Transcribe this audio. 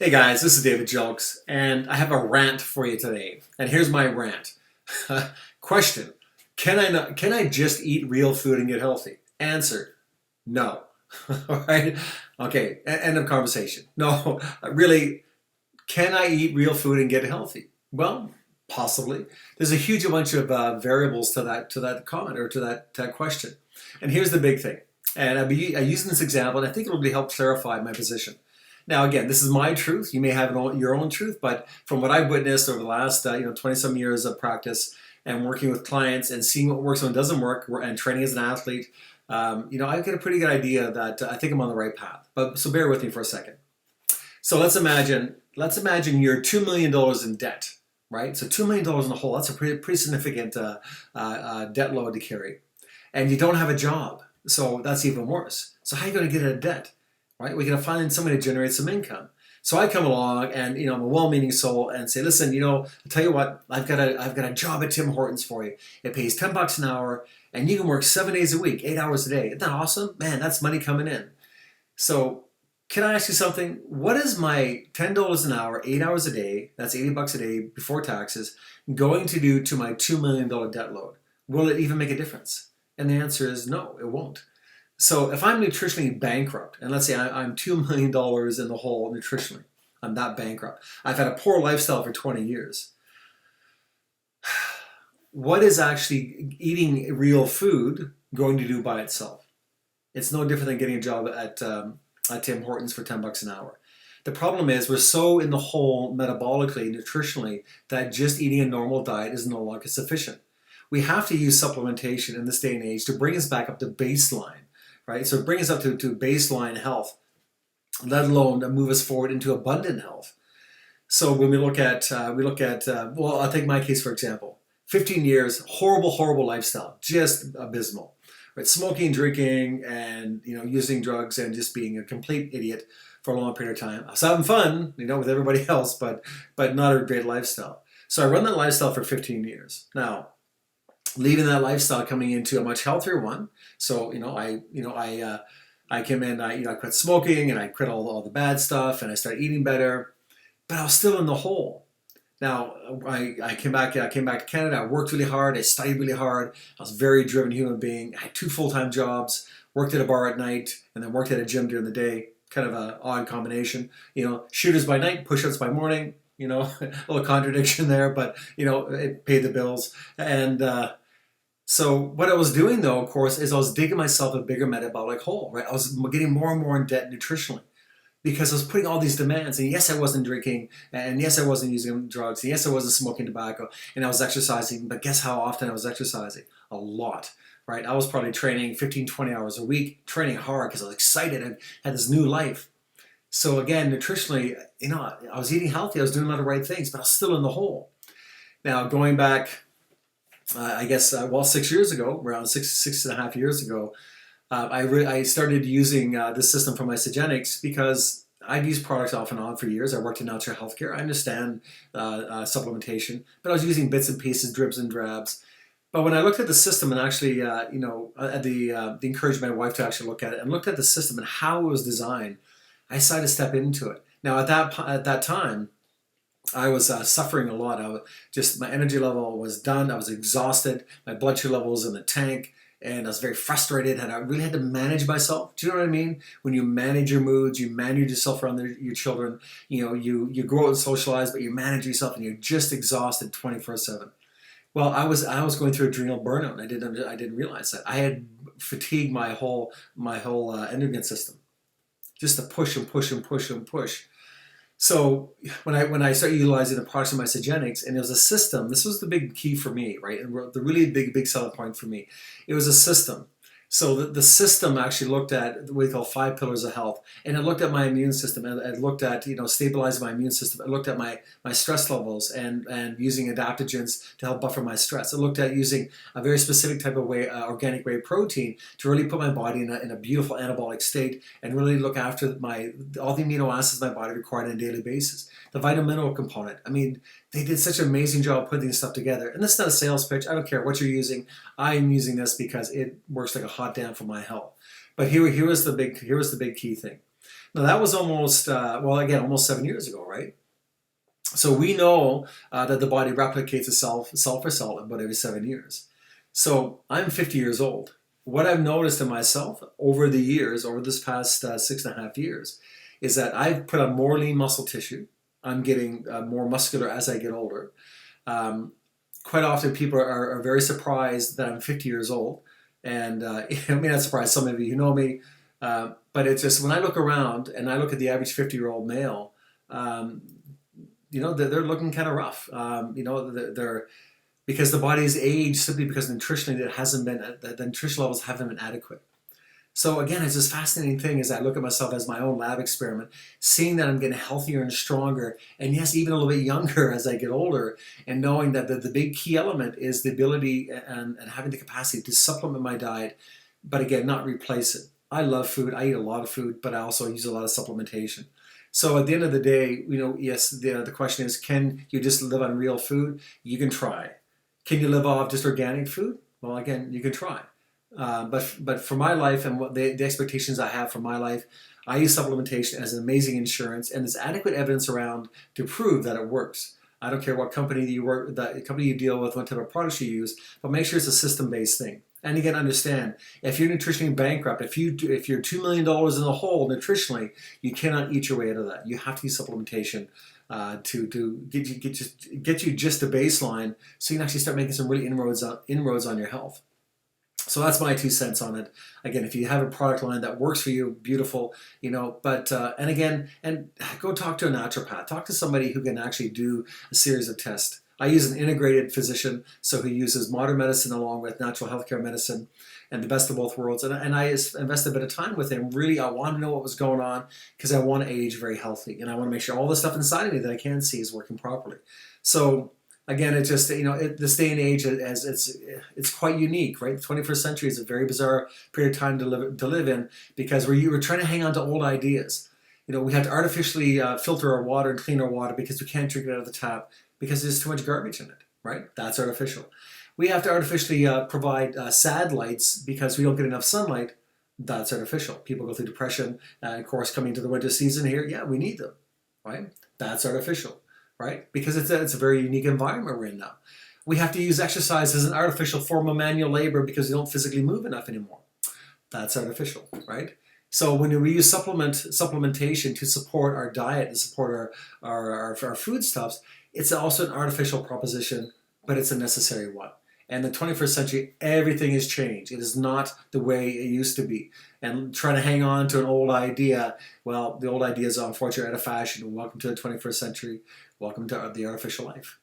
Hey guys, this is David Jelks, and I have a rant for you today. And here's my rant. Question: Can I just eat real food and get healthy? Answer: No. All right. Okay. End of conversation. No, really. Can I eat real food and get healthy? Well, possibly. There's a huge bunch of variables to that comment or to that question. And here's the big thing. And I'm using this example, and I think it will really help clarify my position. Now, again, this is my truth. You may have your own truth, but from what I've witnessed over the last 20 some years of practice and working with clients and seeing what works and what doesn't work, and training as an athlete, I get a pretty good idea that I think I'm on the right path. But so bear with me for a second. So let's imagine you're $2 million in debt, right? So $2 million in the hole. That's a pretty significant debt load to carry, and you don't have a job. So that's even worse. So how are you going to get out of debt? Right? We got to find somebody to generate some income. So I come along and I'm a well-meaning soul and say, listen, I'll tell you what, I've got a job at Tim Hortons for you. It pays $10 an hour and you can work 7 days a week, 8 hours a day. Isn't that awesome? Man, that's money coming in. So can I ask you something? What is my $10 an hour, 8 hours a day, that's $80 a day before taxes, going to do to my $2 million debt load? Will it even make a difference? And the answer is no, it won't. So if I'm nutritionally bankrupt, and let's say I'm $2 million in the hole nutritionally, I'm that bankrupt. I've had a poor lifestyle for 20 years. What is actually eating real food going to do by itself? It's no different than getting a job at Tim Hortons for $10 an hour. The problem is we're so in the hole metabolically, nutritionally, that just eating a normal diet is no longer sufficient. We have to use supplementation in this day and age to bring us back up to baseline, right? So bring us up to baseline health, let alone move us forward into abundant health. So when well, I'll take my case for example. 15 years, horrible lifestyle, just abysmal. Right? Smoking, drinking, and using drugs and just being a complete idiot for a long period of time. I was having fun, with everybody else, but not a great lifestyle. So I run that lifestyle for 15 years. Now, leaving that lifestyle, coming into a much healthier one. So I came in, I quit smoking and I quit all the bad stuff and I started eating better, but I was still in the hole. Now I came back to Canada. I worked really hard. I studied really hard. I was a very driven human being. I had two full-time jobs. Worked at a bar at night and then worked at a gym during the day. Kind of an odd combination. Shooters by night, push-ups by morning. A little contradiction there, but it paid the bills. And so what I was doing though, of course, is I was digging myself a bigger metabolic hole. Right, I was getting more and more in debt nutritionally because I was putting all these demands. And yes, I wasn't drinking, and yes, I wasn't using drugs, and yes, I wasn't smoking tobacco, and I was exercising. But guess how often I was exercising? A lot. Right, I was probably training 15, 20 hours a week, training hard because I was excited and had this new life. So again, nutritionally, I was eating healthy. I was doing a lot of right things, but I was still in the hole. Now going back, I guess, 6 years ago, around six and a half years ago, I started using this system from Isogenics because I've used products off and on for years. I worked in natural healthcare. I understand supplementation, but I was using bits and pieces, dribs and drabs. But when I looked at the system and actually, the encouraged my wife to actually look at it and looked at the system and how it was designed, I decided to step into it. Now at that time, I was suffering a lot. My energy level was done. I was exhausted. My blood sugar level was in the tank, and I was very frustrated. And I really had to manage myself. Do you know what I mean? When you manage your moods, you manage yourself around your children. You grow out and socialize, but you manage yourself, and you're just exhausted 24/7. Well, I was going through adrenal burnout. And I didn't realize that I had fatigued my whole endocrine system, just to push and push and push and push. So when I started utilizing the products of Isogenics, and it was a system, this was the big key for me, right? And the really big selling point for me. It was a system. So the system actually looked at what we call 5 pillars of health, and it looked at my immune system, and it looked at stabilizing my immune system. It looked at my stress levels and using adaptogens to help buffer my stress. It looked at using a very specific type of organic whey protein to really put my body in a beautiful anabolic state and really look after all the amino acids my body required on a daily basis. The vitamin mineral component. I mean, they did such an amazing job putting this stuff together. And this is not a sales pitch. I don't care what you're using. I'm using this because it works like a hot damn for my health. But here was the big key thing. Now that was almost, well, again, almost 7 years ago, right? So we know that the body replicates itself cell for cell about every 7 years. So I'm 50 years old. What I've noticed in myself over the years, over this past 6.5 years, is that I've put on more lean muscle tissue. I'm getting more muscular as I get older. Um, Quite often people are very surprised that I'm 50 years old. And I mean, not surprised, some of you know me. But it's just when I look around and I look at the average 50-year-old male, um, they're looking kind of rough. They're because the body's aged simply because nutritionally it hasn't been, the nutrition levels haven't been adequate. So again, it's this fascinating thing as I look at myself as my own lab experiment, seeing that I'm getting healthier and stronger, and yes, even a little bit younger as I get older, and knowing that the big key element is the ability and having the capacity to supplement my diet, but again, not replace it. I love food. I eat a lot of food, but I also use a lot of supplementation. So at the end of the day, yes, the question is, can you just live on real food? You can try. Can you live off just organic food? Well, again, you can try. But for my life and what the expectations I have for my life, I use supplementation as an amazing insurance, and there's adequate evidence around to prove that it works. I don't care what company you work, the company you deal with, what type of products you use, but make sure it's a system-based thing. And again, understand if you're nutritionally bankrupt, if you're $2 million in the hole nutritionally, you cannot eat your way out of that. You have to use supplementation to get you just a baseline, so you can actually start making some really inroads on your health. So that's my 2 cents on it. Again, if you have a product line that works for you, beautiful, But and again, and go talk to a naturopath. Talk to somebody who can actually do a series of tests. I use an integrated physician, so he uses modern medicine along with natural healthcare medicine, and the best of both worlds. And I invested a bit of time with him. Really, I want to know what was going on because I want to age very healthy, and I want to make sure all the stuff inside of me that I can see is working properly. So again, it's just this day and age, as it's quite unique, right? The 21st century is a very bizarre period of time to live in because we're trying to hang on to old ideas. We have to artificially filter our water and clean our water because we can't drink it out of the tap because there's too much garbage in it, right? That's artificial. We have to artificially provide sad lights because we don't get enough sunlight. That's artificial. People go through depression. Of course, coming to the winter season here, yeah, we need them, right? That's artificial, right? Because it's a very unique environment we're in now. We have to use exercise as an artificial form of manual labor because we don't physically move enough anymore. That's artificial, right? So when we use supplementation to support our diet and support our foodstuffs, it's also an artificial proposition, but it's a necessary one. And the 21st century, everything has changed. It is not the way it used to be. And trying to hang on to an old idea, well, the old ideas unfortunately are out of fashion. Welcome to the 21st century. Welcome to the artificial life.